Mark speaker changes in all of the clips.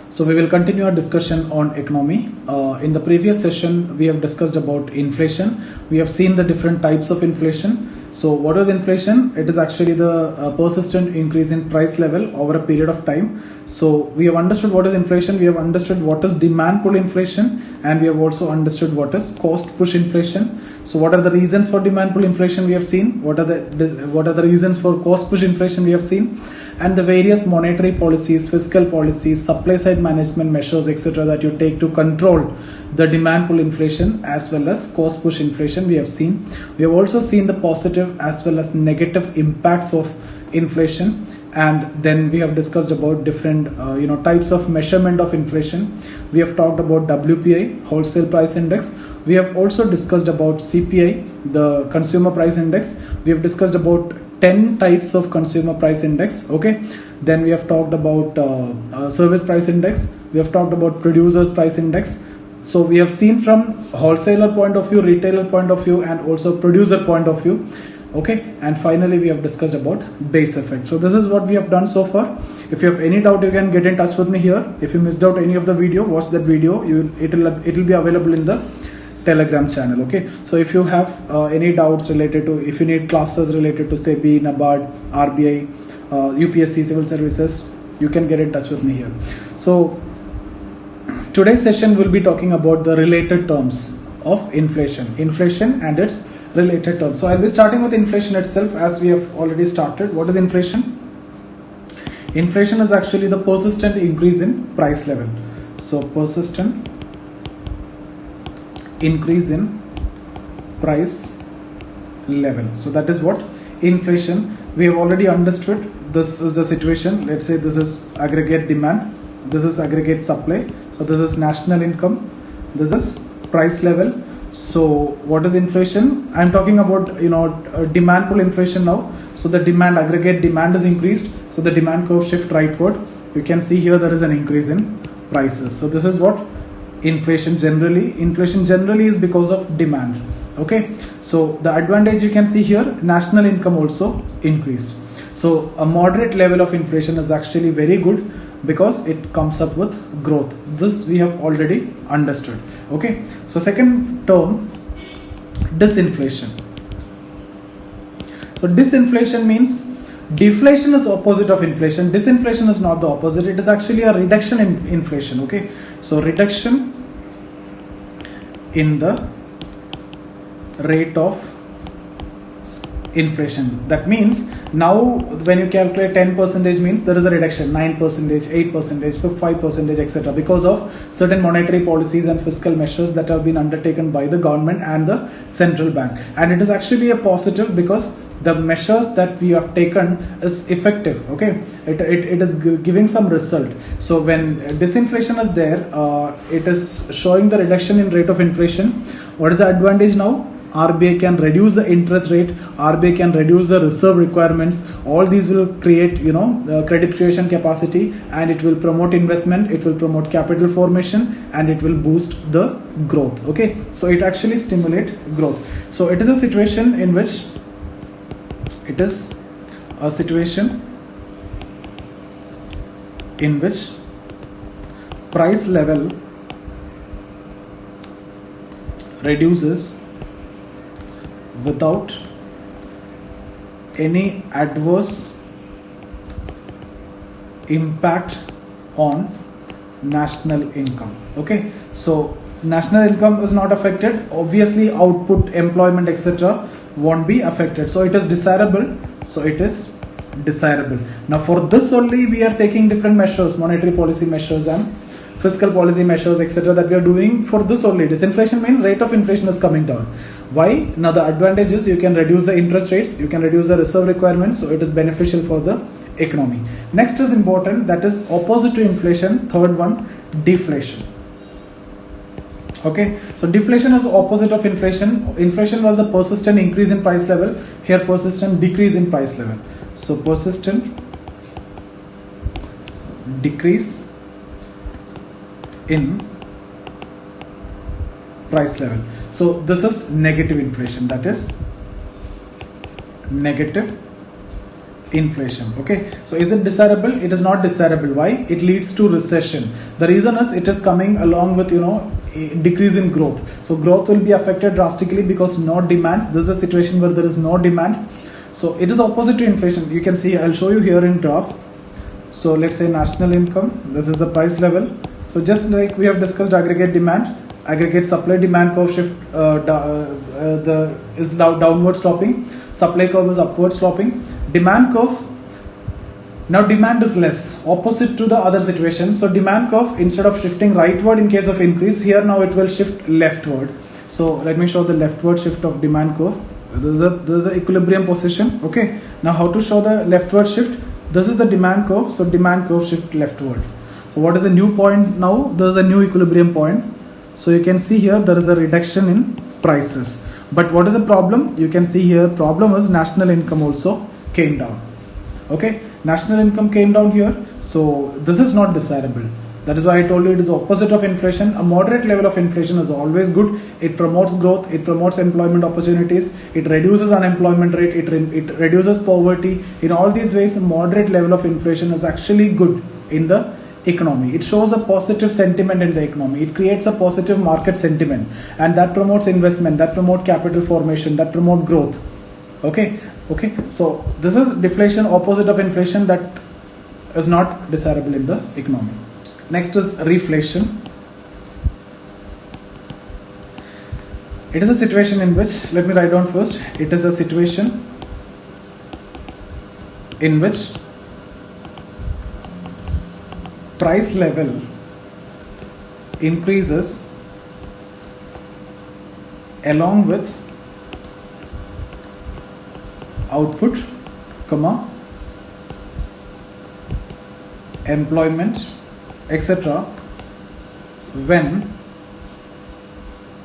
Speaker 1: So we will continue our discussion on economy. In the previous session, we have discussed about inflation. We have seen the different types of inflation. So what is inflation? It is actually the persistent increase in price level over a period of time. So we have understood what is inflation. We have understood what is demand pull inflation, and we have also understood what is cost push inflation. So what are the reasons for demand pull inflation we have seen? What are the reasons for cost push inflation we have seen? And the various monetary policies, fiscal policies, supply side management measures, etc. that you take to control the demand pull inflation as well as cost push inflation we have seen. We have also seen the positive as well as negative impacts of inflation, and then we have discussed about different types of measurement of inflation. We have talked about WPI, wholesale price index. We have also discussed about CPI, the consumer price index. We have discussed about 10 types of consumer price index. Okay, then we have talked about service price index. We have talked about producers price index. So we have seen from wholesaler point of view, retailer point of view, and also producer point of view. Okay, and finally we have discussed about base effect. So this is what we have done so far. If you have any doubt, you can get in touch with me here. If you missed out any of the video, watch that video. It will be available in the Telegram channel. Okay, so if you have any doubts related to, if you need classes related to SEBI, NABARD, RBI, UPSC, civil services, you can get in touch with me here. So today's session will be talking about the related terms of inflation and its related terms. So I'll be starting with inflation itself, as we have already started. What is inflation? Inflation is actually the persistent increase in price level. So persistent increase in price level. So that is what inflation. We have already understood this is the situation. Let's say this is aggregate demand, this is aggregate supply. So this is national income, this is price level. So what is inflation? I'm talking about demand pull inflation now. So the demand, aggregate demand is increased, so the demand curve shift rightward. You can see here there is an increase in prices. So this is what inflation generally is because of demand. Okay, so the advantage you can see here, national income also increased. So a moderate level of inflation is actually very good because it comes up with growth. This we have already understood. Okay, so second term, disinflation. So disinflation means deflation is opposite of inflation. Disinflation is not the opposite. It is actually a reduction in inflation. Okay, so reduction in the rate of inflation. That means now when you calculate 10% means there is a reduction, 9%, 8%, 5%, etc. because of certain monetary policies and fiscal measures that have been undertaken by the government and the central bank. And it is actually a positive because the measures that we have taken is effective. Okay, it is giving some result. So when disinflation is there, it is showing the reduction in rate of inflation. What is the advantage now? RBI can reduce the interest rate, RBI can reduce the reserve requirements. All these will create credit creation capacity, and it will promote investment, it will promote capital formation, and it will boost the growth. Okay, so it actually stimulates growth. So it is a situation in which price level reduces without any adverse impact on national income. Okay, so national income is not affected. Obviously output, employment, etc. won't be affected. So it is desirable. Now for this only we are taking different measures, monetary policy measures and fiscal policy measures, etc. that we are doing for this only. Disinflation means rate of inflation is coming down. Why? Now the advantage is you can reduce the interest rates, you can reduce the reserve requirements, so it is beneficial for the economy. Next is important, that is opposite to inflation. Third one, deflation. Okay, so deflation is opposite of inflation. Inflation was the persistent increase in price level. Here persistent decrease in price level. So persistent decrease in price level. So this is negative inflation, that is negative inflation. Okay, so is it desirable? It is not desirable. Why? It leads to recession. The reason is it is coming along with a decrease in growth. So growth will be affected drastically because no demand. This is a situation where there is no demand. So it is opposite to inflation. You can see, I'll show you here in graph. So let's say national income, this is the price level. So just like we have discussed aggregate demand, aggregate supply demand curve shift is now downward sloping, supply curve is upward sloping, demand curve, now demand is less, opposite to the other situation. So demand curve, instead of shifting rightward in case of increase, here now it will shift leftward. So let me show the leftward shift of demand curve. There is a equilibrium position. Okay, now how to show the leftward shift? This is the demand curve, so demand curve shift leftward. So what is the new point now? There is a new equilibrium point. So you can see here there is a reduction in prices. But what is the problem? You can see here problem is national income also came down. Okay, national income came down here. So this is not desirable. That is why I told you it is opposite of inflation. A moderate level of inflation is always good. It promotes growth, it promotes employment opportunities, it reduces unemployment rate, it reduces poverty. In all these ways, a moderate level of inflation is actually good in the economy. It shows a positive sentiment in the economy. It creates a positive market sentiment, and that promotes investment, that promotes capital formation, that promotes growth. Okay. So this is deflation, opposite of inflation, that is not desirable in the economy. Next is reflation. It is a situation in which, let me write down first, it is a situation in which price level increases along with output, employment, etc. when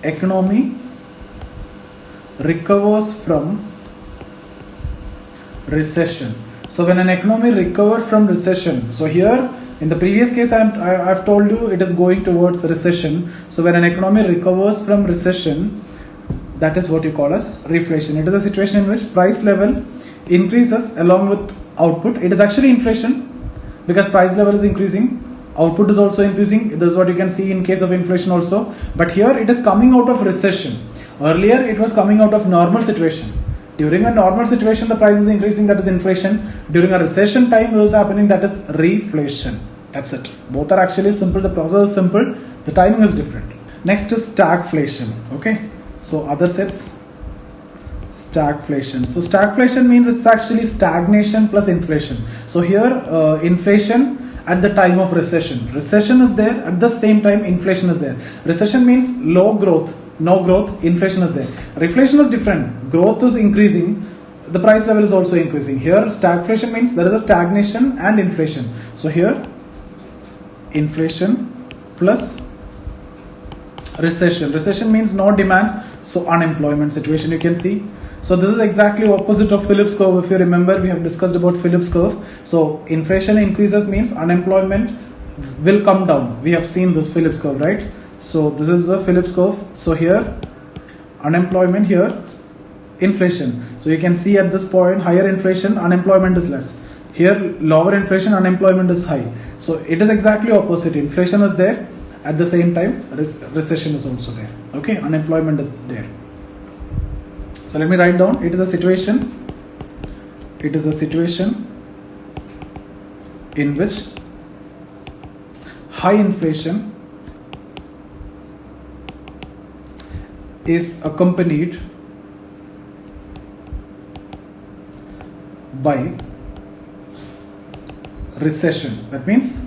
Speaker 1: economy recovers from recession. So when an economy recovered from recession, so here in the previous case I have told you it is going towards recession. So when an economy recovers from recession, that is what you call as reflation. It is a situation in which price level increases along with output. It is actually inflation because price level is increasing, output is also increasing. This is what you can see in case of inflation also. But here it is coming out of recession. Earlier it was coming out of normal situation. During a normal situation the price is increasing, that is inflation. During a recession time what is happening, that is reflation. That's it. Both are actually simple. The process is simple. The timing is different. Next is stagflation. Okay. So other sets, stagflation. So stagflation means it's actually stagnation plus inflation. So here inflation at the time of recession. Recession is there, at the same time inflation is there. Recession means low growth, no growth, inflation is there. Reflation is different. Growth is increasing, the price level is also increasing. Here stagflation means there is a stagnation and inflation. So here inflation plus recession. Recession means no demand, so unemployment situation you can see. So this is exactly opposite of Phillips curve. If you remember, we have discussed about Phillips curve. So inflation increases means unemployment will come down. We have seen this Phillips curve, right? So this is the Phillips curve. So here unemployment, here inflation. So you can see at this point higher inflation, unemployment is less. Here lower inflation, unemployment is high. So it is exactly opposite. Inflation is there, at the same time recession is also there. Okay, unemployment is there. So let me write down, it is a situation in which high inflation is accompanied by recession. That means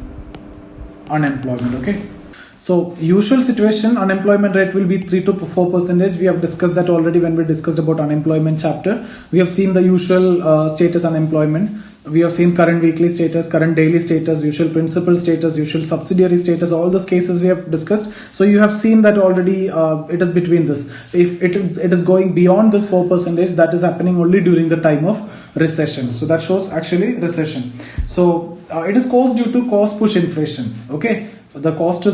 Speaker 1: unemployment. Okay. So usual situation, unemployment rate will be 3 to 4%. We have discussed that already when we discussed about unemployment chapter. We have seen the usual status unemployment. We have seen current weekly status, current daily status, usual principal status, usual subsidiary status. All those cases we have discussed. So you have seen that already. It is between this. If it is going beyond this 4%, that is happening only during the time of recession. So that shows actually recession. So it is caused due to cost push inflation. Okay. The cost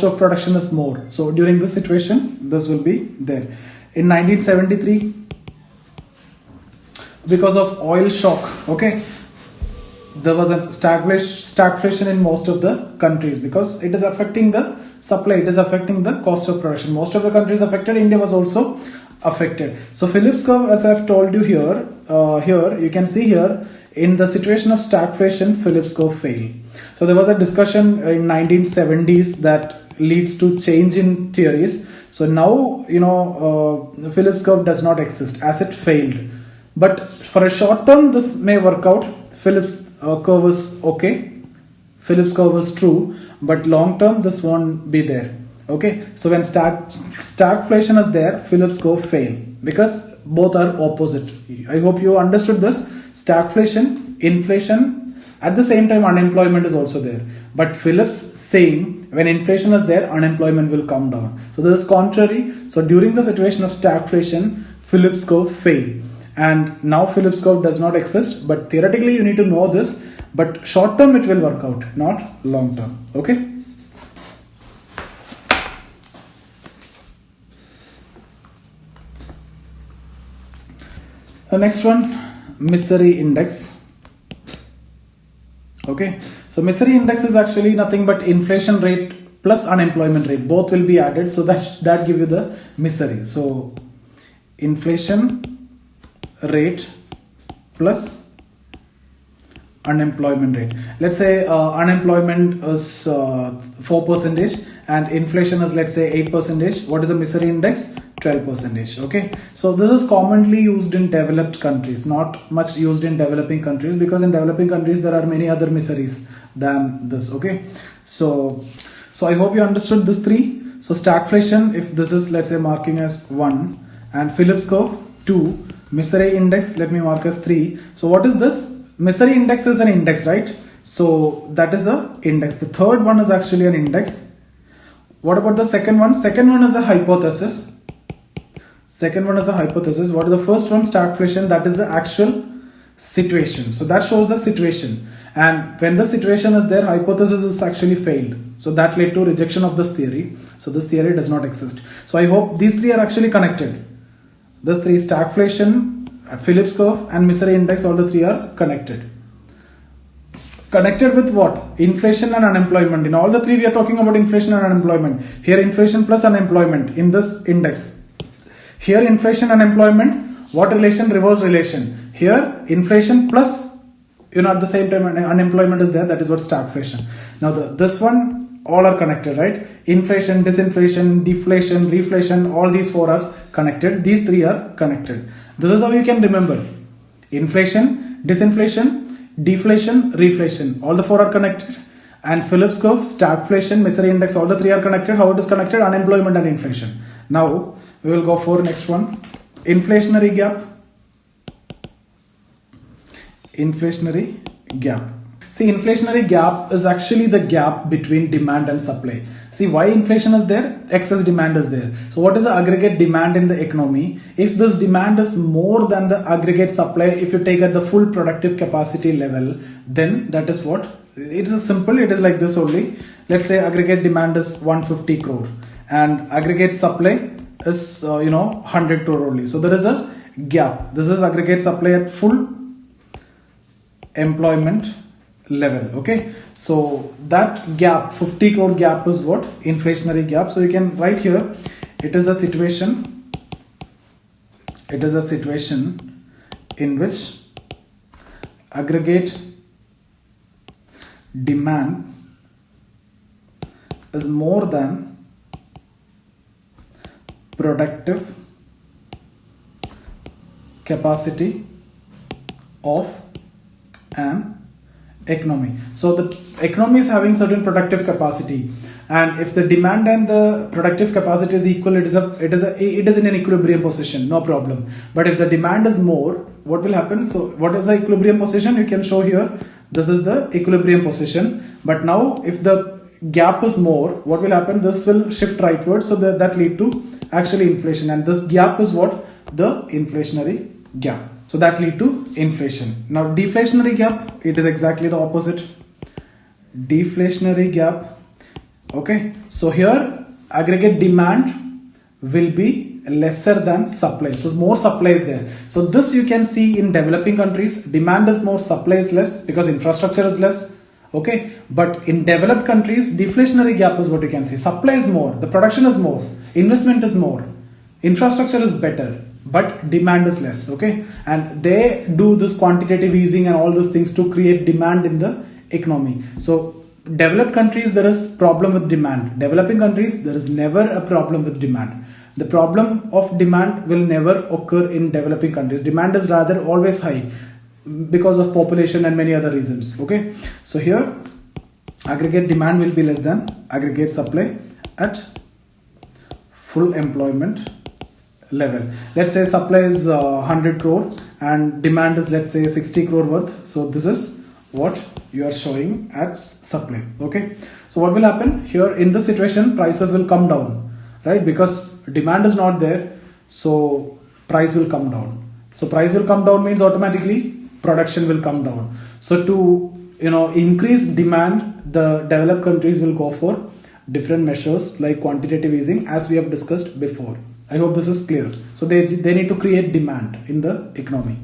Speaker 1: of production is more. So during this situation, this will be there. In 1973, because of oil shock. Okay, there was a stagflation in most of the countries because it is affecting the supply, it is affecting the cost of production. Most of the countries affected, India was also affected. So Phillips curve, as I've told you here, here you can see here, in the situation of stagflation, Phillips curve failed. So there was a discussion in 1970s that leads to change in theories. So now, the Phillips curve does not exist as it failed. But for a short term, this may work out. Phillips curve is okay. Phillips curve is true, but long term this won't be there. Okay, so when stagflation is there, Phillips curve fail because both are opposite. I hope you understood this. Stagflation, inflation, at the same time unemployment is also there. But Phillips saying when inflation is there, unemployment will come down. So this is contrary. So during the situation of stagflation, Phillips curve fail. And now Phillips curve does not exist, but theoretically you need to know this, but short term it will work out, not long term. Okay. The next one, misery index. Okay, so misery index is actually nothing but inflation rate plus unemployment rate, both will be added, so that give you the misery. So inflation rate plus unemployment rate. Let's say unemployment is 4% and inflation is, let's say, 8%. What is the misery index? 12%. Okay, so this is commonly used in developed countries, not much used in developing countries, because in developing countries there are many other miseries than this. Okay, so I hope you understood this three. So stagflation, if this is, let's say, marking as 1, and Phillips curve 2, misery index, let me mark as 3. So what is this? Misery index is an index, right? So that is a index. The third one is actually an index. What about the second one? Second one is a hypothesis. Second one is a hypothesis. What is the first one? Stagflation. That is the actual situation. So that shows the situation. And when the situation is there, hypothesis is actually failed. So that led to rejection of this theory. So this theory does not exist. So I hope these three are actually connected. These three, stagflation, Phillips curve and misery index, all the three are connected. Connected with what? Inflation and unemployment. In all the three we are talking about inflation and unemployment. Here inflation plus unemployment in this index. Here inflation and unemployment, what relation? Reverse relation. Here inflation plus, at the same time unemployment is there, that is what stagflation. Now this one, all are connected, right? Inflation, disinflation, deflation, reflation, all these four are connected. These three are connected. This is how you can remember. Inflation, disinflation, deflation, reflation, all the four are connected. And Phillips curve, stagflation, misery index, all the three are connected. How it is connected? Unemployment and inflation. Now we will go for next one. Inflationary gap. Inflationary gap. See, inflationary gap is actually the gap between demand and supply. See, why inflation is there? Excess demand is there. So what is the aggregate demand in the economy? If this demand is more than the aggregate supply, if you take at the full productive capacity level, then that is what? It is simple. It is like this only. Let's say aggregate demand is 150 crore and aggregate supply is 100 crore only. So there is a gap. This is aggregate supply at full employment level. Okay, so that gap, 50 crore gap, is what? Inflationary gap. So you can write here, it is a situation in which aggregate demand is more than productive capacity of an economy. So the economy is having certain productive capacity, and if the demand and the productive capacity is equal, it is in an equilibrium position, no problem. But if the demand is more, what will happen? So what is the equilibrium position? You can show here, this is the equilibrium position. But now if the gap is more, what will happen? This will shift rightwards, so that lead to actually inflation, and this gap is what? The inflationary gap. So that lead to inflation. Now deflationary gap, it is exactly the opposite. Deflationary gap. Okay, so here aggregate demand will be lesser than supply. So more supply is there. So this you can see in developing countries, demand is more, supply is less because infrastructure is less. Okay, but in developed countries, deflationary gap is what you can see. Supply is more, the production is more, investment is more, infrastructure is better, but demand is less. Okay, and they do this quantitative easing and all those things to create demand in the economy. So developed countries, there is problem with demand. Developing countries, there is never a problem with demand. The problem of demand will never occur in developing countries. Demand is rather always high because of population and many other reasons. Okay, so here aggregate demand will be less than aggregate supply at full employment level. Let's say supply is 100 crore and demand is, let's say, 60 crore worth. So this is what you are showing at supply. Okay, so what will happen here in this situation? Prices will come down, right? Because demand is not there, so price will come down. So price will come down means automatically production will come down. So to increase demand, the developed countries will go for different measures like quantitative easing, as we have discussed before. I hope this is clear. So they need to create demand in the economy.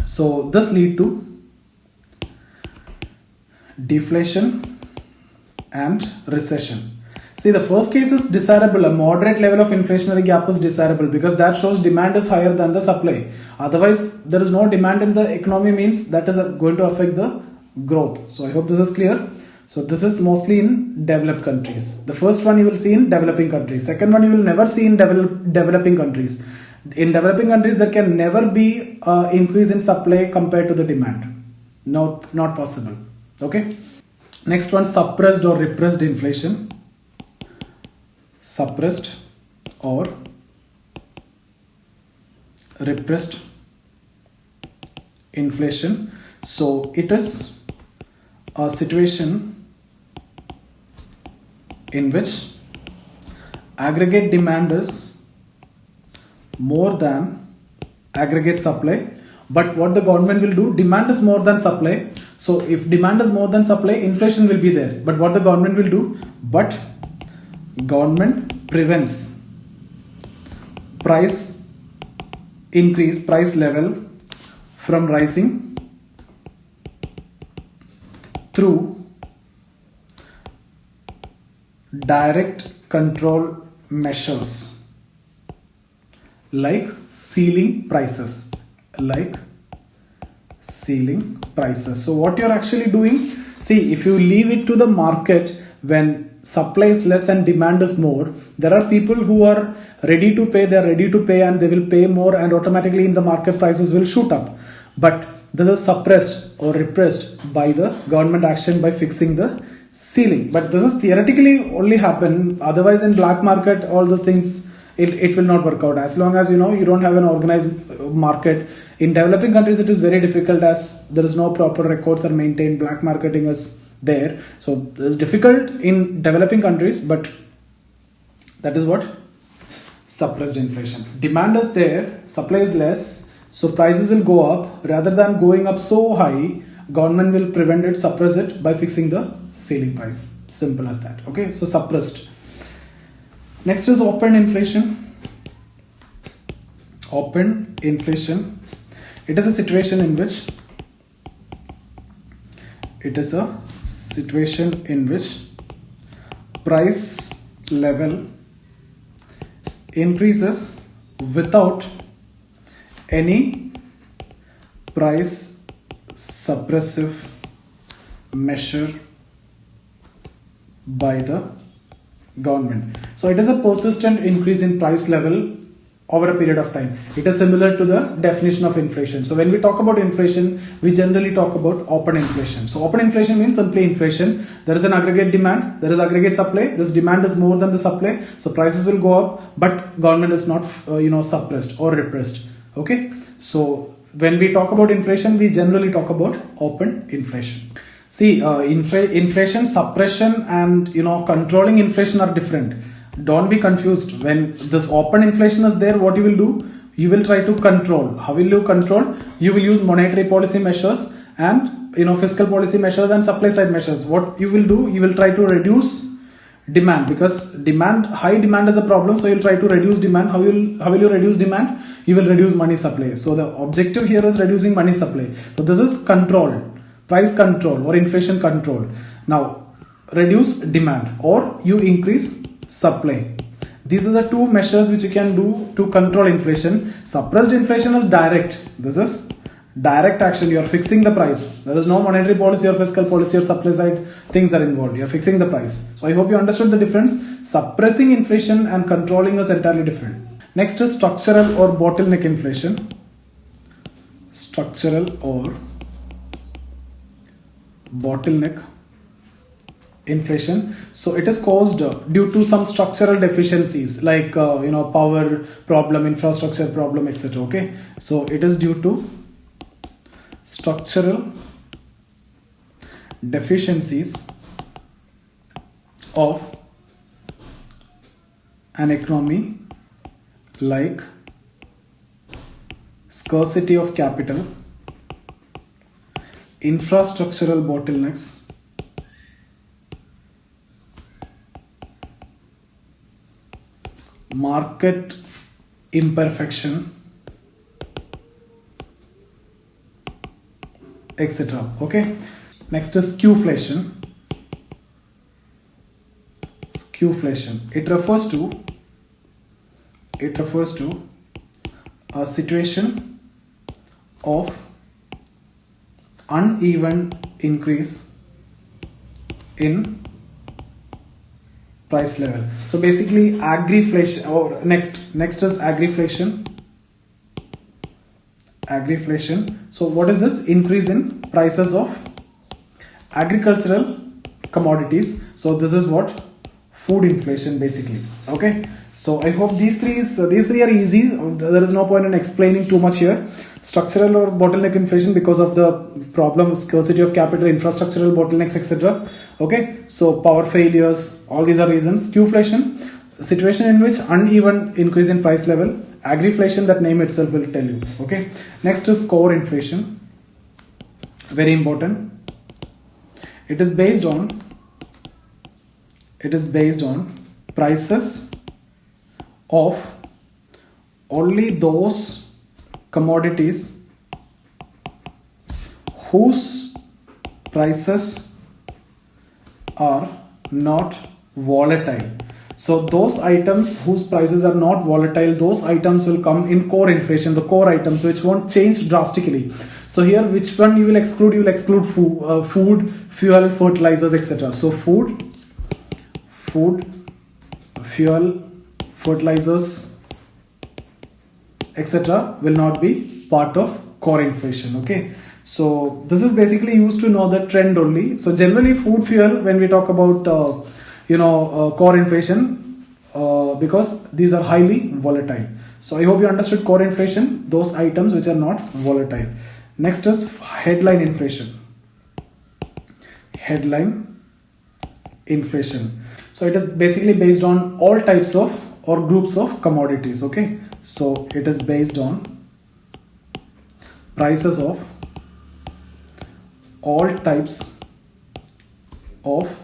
Speaker 1: So this lead to deflation and recession. See, the first case is desirable. A moderate level of inflationary gap is desirable because that shows demand is higher than the supply. Otherwise, there is no demand in the economy, means that is going to affect the growth. So I hope this is clear. So this is mostly in developed countries. The first one you will see in developing countries. Second one you will never see in developing countries. In developing countries, there can never be an increase in supply compared to the demand. No, not possible. Okay. Next one, suppressed or repressed inflation. Suppressed or repressed inflation. So it is a situation in which aggregate demand is more than aggregate supply, but what the government will do, demand is more than supply. So if demand is more than supply, inflation will be there, but what the government will do, but government prevents price increase, price level from rising through direct control measures like ceiling prices. So what you're actually doing, see, if you leave it to the market, when supply is less and demand is more, there are people who are ready to pay, and they will pay more, and automatically in the market prices will shoot up. But this is suppressed or repressed by the government action by fixing the ceiling. But this is theoretically only happen, otherwise in black market all those things it will not work out. As long as you don't have an organized market. In developing countries it is very difficult, as there is no proper records are maintained, black marketing is there. So it's difficult in developing countries, but that is what suppressed inflation. Demand is there, supply is less, so prices will go up. Rather than going up so high, government will prevent it, suppress it by fixing the ceiling price. Simple as that. Okay, so suppressed. Next is open inflation. Open inflation. It is a situation in which price level increases without any price suppressive measure by the government. So it is a persistent increase in price level over a period of time. It is similar to the definition of inflation. So when we talk about inflation, we generally talk about open inflation. So open inflation means simply inflation. There is an aggregate demand, there is aggregate supply. This demand is more than the supply, so prices will go up, but government is not suppressed or repressed. Okay, so when we talk about inflation, we generally talk about open inflation. See, inflation suppression and controlling inflation are different. Don't be confused. When this open inflation is there, what you will do? You will try to control. How will you control? You will use monetary policy measures and fiscal policy measures and supply side measures. What you will do? You will try to reduce demand, because high demand is a problem, so you'll try to reduce demand. How will you reduce demand? You will reduce money supply. So the objective here is reducing money supply. So this is control, price control or inflation control. Now reduce demand or you increase supply. These are the two measures which you can do to control inflation. Suppressed inflation is direct. This is direct action. You are fixing the price. There is no monetary policy or fiscal policy or supply side things are involved. You are fixing the price. So I hope you understood the difference. Suppressing inflation and controlling is entirely different. Next is structural or bottleneck inflation. Structural or bottleneck inflation. So it is caused due to some structural deficiencies like power problem, infrastructure problem, etc. Okay, so it is due to structural deficiencies of an economy, like scarcity of capital, infrastructural bottlenecks, market imperfection, etc. Okay, next is skewflation. Skewflation, it refers to a situation of uneven increase in price level. So basically agriflation, or next is agriflation. Agriflation. So what is this? Increase in prices of agricultural commodities. So this is what? Food inflation basically. Okay, so I hope these three are easy. There is no point in explaining too much here. Structural or bottleneck inflation because of the problem, scarcity of capital, infrastructural bottlenecks, etc. Okay, so power failures, all these are reasons. Skewflation, situation in which uneven increase in price level. Agriflation, that name itself will tell you. Okay, next is core inflation. Very important. It is based on prices of only those commodities whose prices are not volatile. So those items whose prices are not volatile, those items will come in core inflation, the core items which won't change drastically. So here, which one you will exclude? You will exclude food, fuel, fertilizers, etc. So food, fuel, fertilizers, etc. will not be part of core inflation. Okay, so this is basically used to know the trend only. So generally food, fuel, when we talk about core inflation, because these are highly volatile. So I hope you understood core inflation, those items which are not volatile. Next is headline inflation. Headline inflation. So it is basically based on all types of or groups of commodities. Okay, so it is based on prices of all types of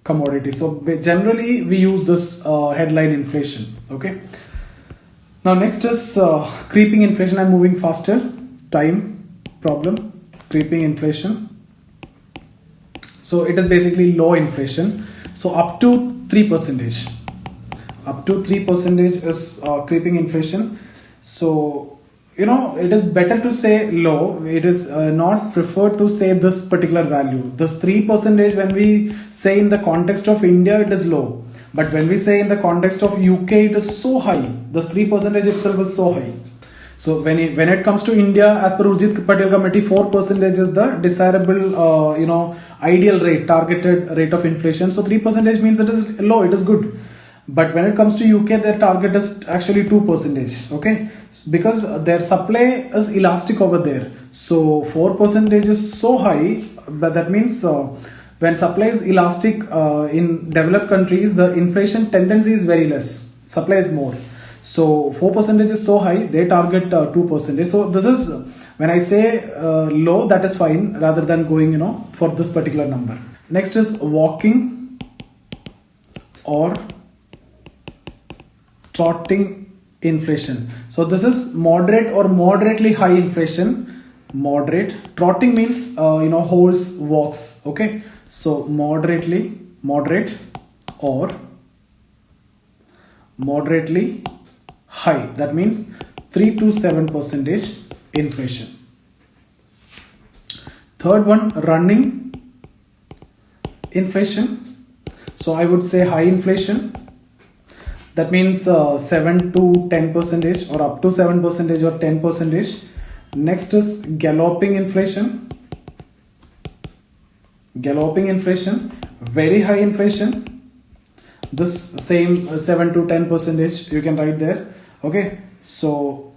Speaker 1: commodities. So generally we use this headline inflation. Okay, now next is creeping inflation. I'm moving faster, time problem. Creeping inflation. So it is basically low inflation. So up to 3%. Up to 3% is creeping inflation. So it is better to say low. It is not preferred to say this particular value. This 3%, when we say in the context of India, it is low. But when we say in the context of UK, it is so high. This 3% itself is so high. So when it comes to India, as per Urjit Patel committee, 4% is the desirable, ideal rate, targeted rate of inflation. So 3% means it is low, it is good. But when it comes to UK, their target is actually 2%. Okay, because their supply is elastic over there. So 4% is so high, but that means when supply is elastic in developed countries, the inflation tendency is very less. Supply is more. So 4% is so high, they target 2%. So this is, when I say low, that is fine, rather than going for this particular number. Next is walking or trotting inflation. So this is moderate or moderately high inflation. Moderate. Trotting means horse walks. Okay. So moderate or moderately high. That means 3 to 7% inflation. Third one, running inflation. So I would say high inflation. That means 7 to 10% or up to 7% or 10%. Next is galloping inflation. Galloping inflation, very high inflation. This same 7 to 10% you can write there. Okay, so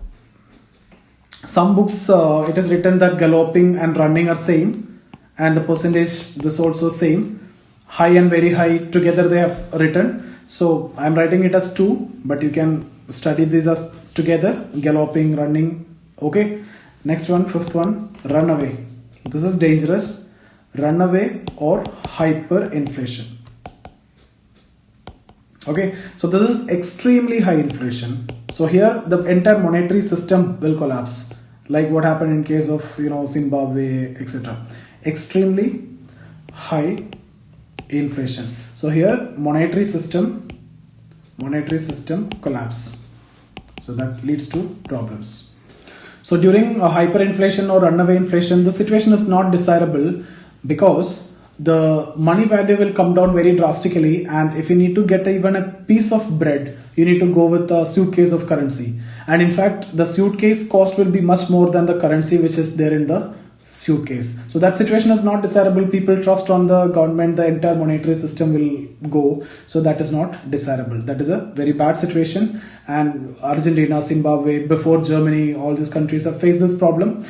Speaker 1: some books it is written that galloping and running are same, and the percentage this also same. High and very high together they have written. So I am writing it as 2, but you can study these as together, galloping, running. Okay. Next one, fifth one, runaway. This is dangerous. Runaway or hyperinflation. Okay, so this is extremely high inflation. So here the entire monetary system will collapse, like what happened in case of Zimbabwe, etc. Extremely high inflation. So here monetary system collapse. So that leads to problems. So during hyperinflation or runaway inflation, the situation is not desirable because the money value will come down very drastically, and if you need to get even a piece of bread, you need to go with a suitcase of currency. And in fact, the suitcase cost will be much more than the currency which is there in the suitcase. So that situation is not desirable. People trust on the government, the entire monetary system will go. So that is not desirable. That is a very bad situation. And Argentina, Zimbabwe, before Germany, all these countries have faced this problem.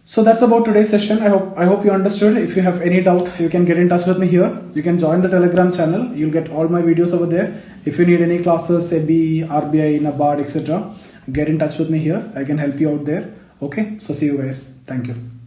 Speaker 1: So that's about today's session. I hope you understood. If you have any doubt, you can get in touch with me here. You can join the Telegram channel. You'll get all my videos over there. If you need any classes, SEBI, RBI, NABARD, etc., get in touch with me here. I can help you out there. Okay. So see you guys. Thank you.